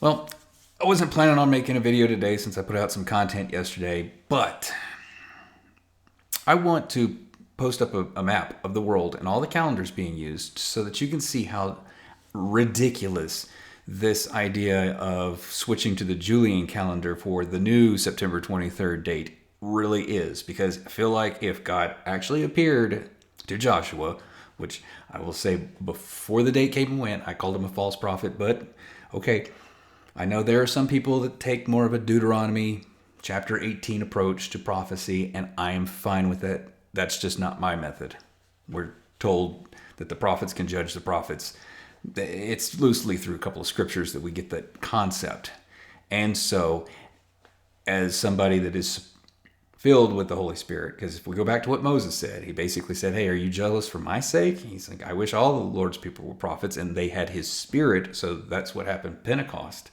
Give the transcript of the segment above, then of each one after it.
Well, I wasn't planning on making a video today since I put out some content yesterday, but I want to post up a map of the world and all the calendars being used so that you can see how ridiculous this idea of switching to the Julian calendar for the new September 23rd date really is. Because I feel like if God actually appeared to Joshua, which I will say before the date came and went, I called him a false prophet, but okay, I know there are some people that take more of a Deuteronomy chapter 18 approach to prophecy, and I am fine with it. That's just not my method. We're told that the prophets can judge the prophets. It's loosely through a couple of scriptures that we get that concept. And so, as somebody that is filled with the Holy Spirit, because if we go back to what Moses said, he basically said, hey, are you jealous for my sake? He's like, I wish all the Lord's people were prophets, and they had his spirit, so that's what happened Pentecost.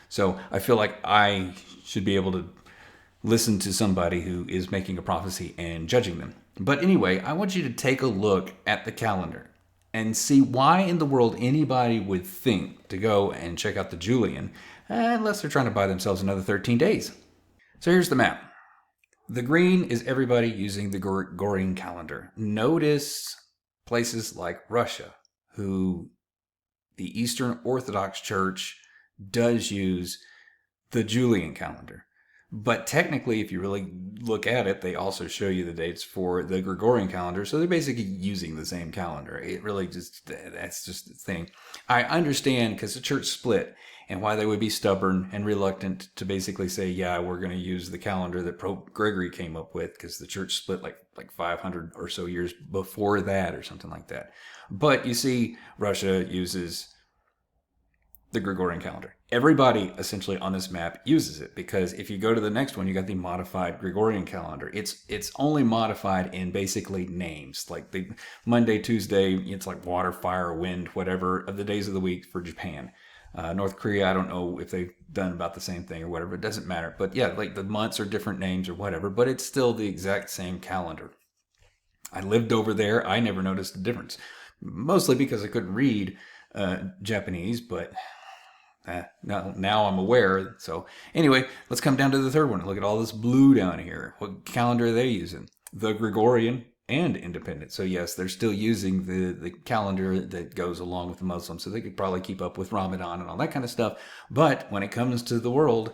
So I feel like I should be able to listen to somebody who is making a prophecy and judging them. But anyway, I want you to take a look at the calendar and see why in the world anybody would think to go and check out the Julian, unless they're trying to buy themselves another 13 days. So here's the map. The green is everybody using the Gregorian calendar. Notice places like Russia, who the Eastern Orthodox Church does use the Julian calendar. But technically, if you really look at it, they also show you the dates for the Gregorian calendar. So they're basically using the same calendar. It really that's just the thing. I understand because the church split and why they would be stubborn and reluctant to basically say, yeah, we're going to use the calendar that Pope Gregory came up with, because the church split like 500 or so years before that or something like that. But you see, Russia uses the Gregorian calendar. Everybody essentially on this map uses it, because if you go to the next one, you got the modified Gregorian calendar. It's only modified in basically names, like the Monday, Tuesday, it's like water, fire, wind, whatever of the days of the week for Japan. North Korea, I don't know if they've done about the same thing or whatever. It doesn't matter. But yeah, like the months are different names or whatever, but it's still the exact same calendar. I lived over there. I never noticed a difference, mostly because I couldn't read Japanese, but now I'm aware. So anyway, let's come down to the third one. Look at all this blue down here. What calendar are they using? The Gregorian and independent. So yes, they're still using the calendar that goes along with the Muslims. So they could probably keep up with Ramadan and all that kind of stuff. But when it comes to the world,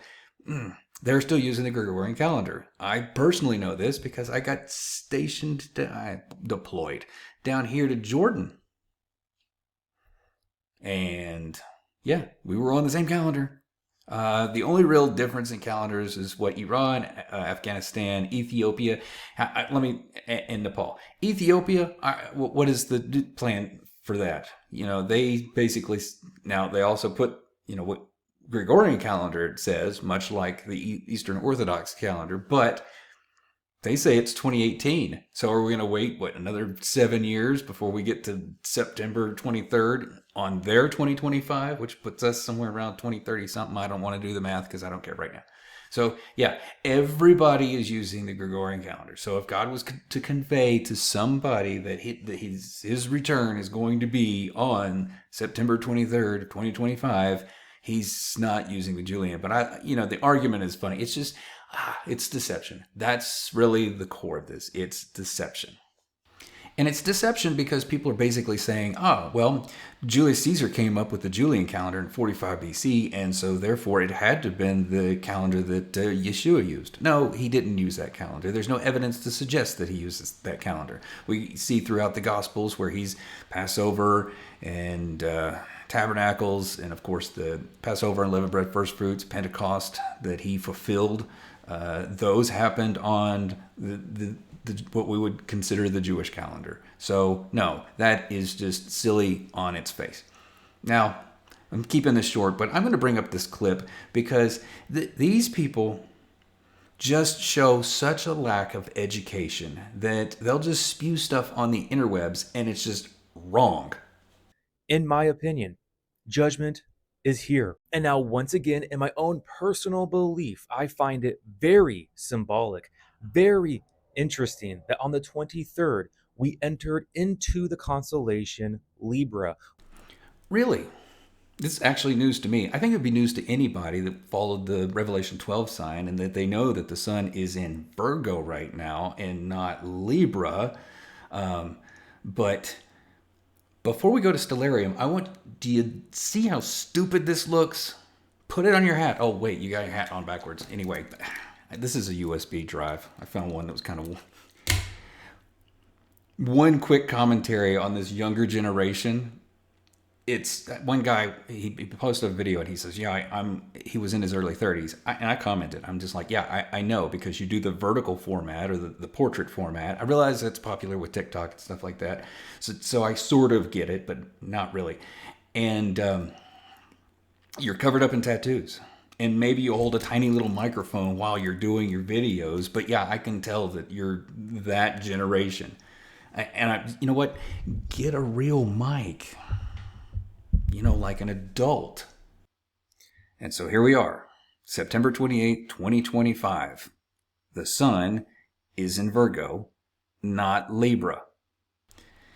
they're still using the Gregorian calendar. I personally know this because I got deployed down here to Jordan. And yeah, we were on the same calendar. The only real difference in calendars is what Iran, Afghanistan, Ethiopia, let me, and Nepal. Ethiopia, what is the plan for that? You know, they basically, now they also put, you know, what Gregorian calendar says, much like the Eastern Orthodox calendar, but they say it's 2018. So are we going to wait, another 7 years before we get to September 23rd on their 2025, which puts us somewhere around 2030 something? I don't want to do the math because I don't care right now. So yeah, everybody is using the Gregorian calendar. So if God was to convey to somebody that his return is going to be on September 23rd, 2025, he's not using the Julian. But the argument is funny. It's just, it's deception. That's really the core of this. It's deception. And it's deception because people are basically saying, oh, well, Julius Caesar came up with the Julian calendar in 45 BC, and so therefore it had to have been the calendar that Yeshua used. No, he didn't use that calendar. There's no evidence to suggest that he uses that calendar. We see throughout the Gospels where he's Passover and Tabernacles, and of course the Passover, unleavened bread, first fruits, Pentecost that he fulfilled. Those happened on the what we would consider the Jewish calendar. So no, that is just silly on its face. Now, I'm keeping this short, but I'm going to bring up this clip because these people just show such a lack of education that they'll just spew stuff on the interwebs and it's just wrong. In my opinion, judgment is here. And now, once again, in my own personal belief, I find it very symbolic, very interesting that on the 23rd, we entered into the constellation Libra. Really? This is actually news to me. I think it would be news to anybody that followed the Revelation 12 sign and that they know that the sun is in Virgo right now and not Libra. But before we go to Stellarium, do you see how stupid this looks? Put it on your hat. Oh, wait, you got your hat on backwards. Anyway, this is a USB drive. I found one that was kind of. One quick commentary on this younger generation. It's one guy, he posted a video and he says, yeah, he was in his early 30s. And I commented, I'm just like, yeah, I know, because you do the vertical format or the portrait format. I realize that's popular with TikTok and stuff like that. So I sort of get it, but not really. And you're covered up in tattoos. And maybe you hold a tiny little microphone while you're doing your videos. But yeah, I can tell that you're that generation. And you know what? Get a real mic. Like an adult. And so here we are, September 28th, 2025. The sun is in Virgo, not Libra.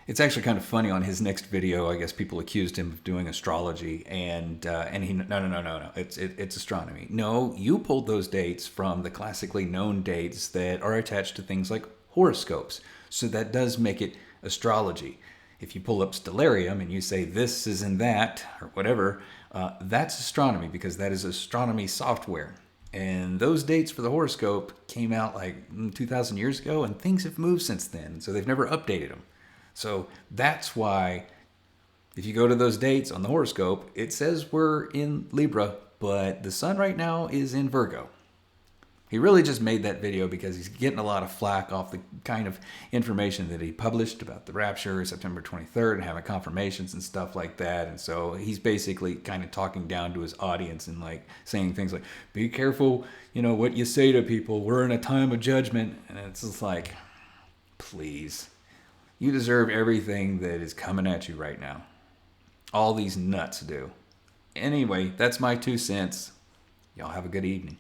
It's actually kind of funny. On his next video, I guess people accused him of doing astrology, and he no, it's astronomy. No, you pulled those dates from the classically known dates that are attached to things like horoscopes, so that does make it astrology. If you pull up Stellarium and you say this is in that or whatever, that's astronomy, because that is astronomy software. And those dates for the horoscope came out like 2,000 years ago, and things have moved since then, so they've never updated them. So that's why if you go to those dates on the horoscope, it says we're in Libra, but the sun right now is in Virgo. He really just made that video because he's getting a lot of flack off the kind of information that he published about the rapture September 23rd and having confirmations and stuff like that. And so he's basically kind of talking down to his audience and like saying things like, be careful, what you say to people. We're in a time of judgment. And it's just like, please. You deserve everything that is coming at you right now. All these nuts do. Anyway, that's my 2 cents. Y'all have a good evening.